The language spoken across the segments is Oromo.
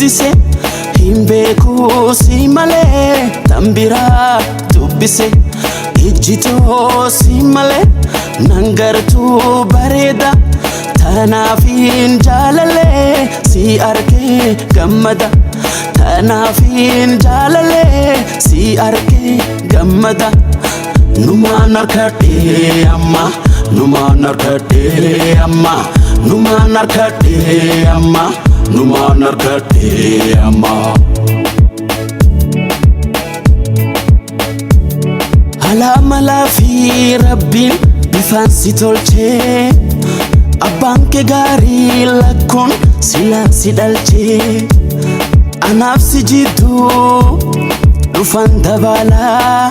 guddise hin beeku si malee tambiraa dubbise ijjitoo si malee nangartuu bareeda tanaafin jaalalee si argee gammada tanaafin jaalalee si argee gammada numaan harkadhee amma numaan harkadhee amma numaan harkadhee amma numaan harkadhee amma Alamala fi Rabbiin bifaan si tolchee abbaan kee gaarii lakkoon sila si dhalchee anaaf si jidduu dhufan dabalaa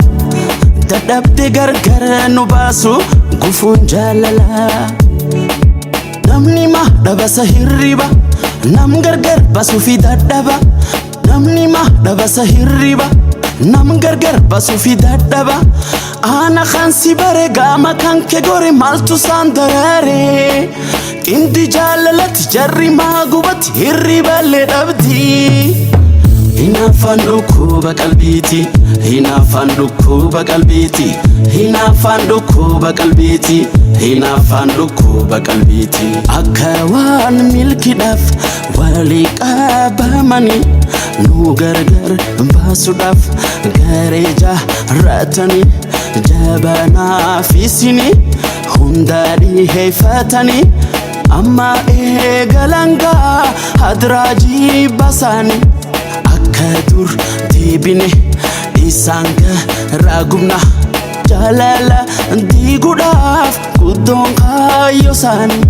dadhabde gargar nu baasu gufuun jaalala namni ma dhabasa hirriba nam gargar baasu fi dadhaba namni ma dhabasa hirriba nam gargar baasu fi dadhaba ana kan si bare gama kan ke gore maltu sandarare indi jaalalati jarri maagubati hirriba le dhabdi hinafan dhukkuba qalbiiti hinafan dhukkuba qalbiiti hinafan dhukkuba qalbiiti hinafan dhukkuba qalbiiti akka waan milkidhaaf walii qabamanii nu gargar baasuudhaaf garee jaarratanii jabanaa fi sini hundaa dhiheeffatanii amma eegalangaa hadraajii basaanii akka dur deebine isaan garaa gubna jaalala diiguudhaaf guddoon kaayyoo isaanii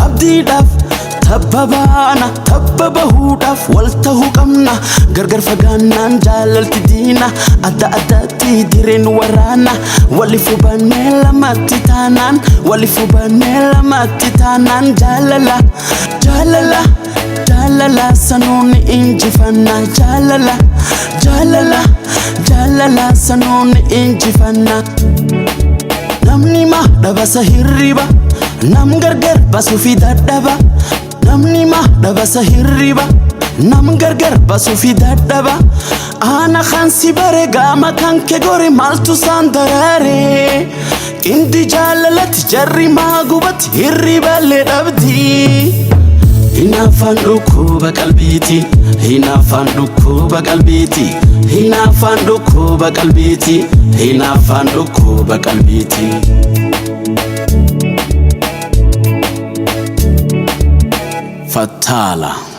abdiidhaaf tabbabaana tabbabahuudhaaf wal tahuu qabna gargar fagaannaan jaalalti diina adda addaatti direen waraana waliif hubannee lamatti taanaan waliif hubannee lamatti taanaan jaalala jaalala jaalala sanuun injifanna jaalala jaalala jaalala sanuun injifanna namni ma dhabasa hirriba nam gargar baasu fi dadhaba namni ma dhabasa hirriba nam gargar baasu fi dadhaba ana kan si bare gama kan ke gore maltu sandarare indi jaalalati jarri maagubati hirriba le dhabdi hinafan dhukkuba qalbiiti hinafan dhukkuba qalbiiti hinafan dhukkuba qalbiiti hinafan dhukkuba qalbiiti Fatala.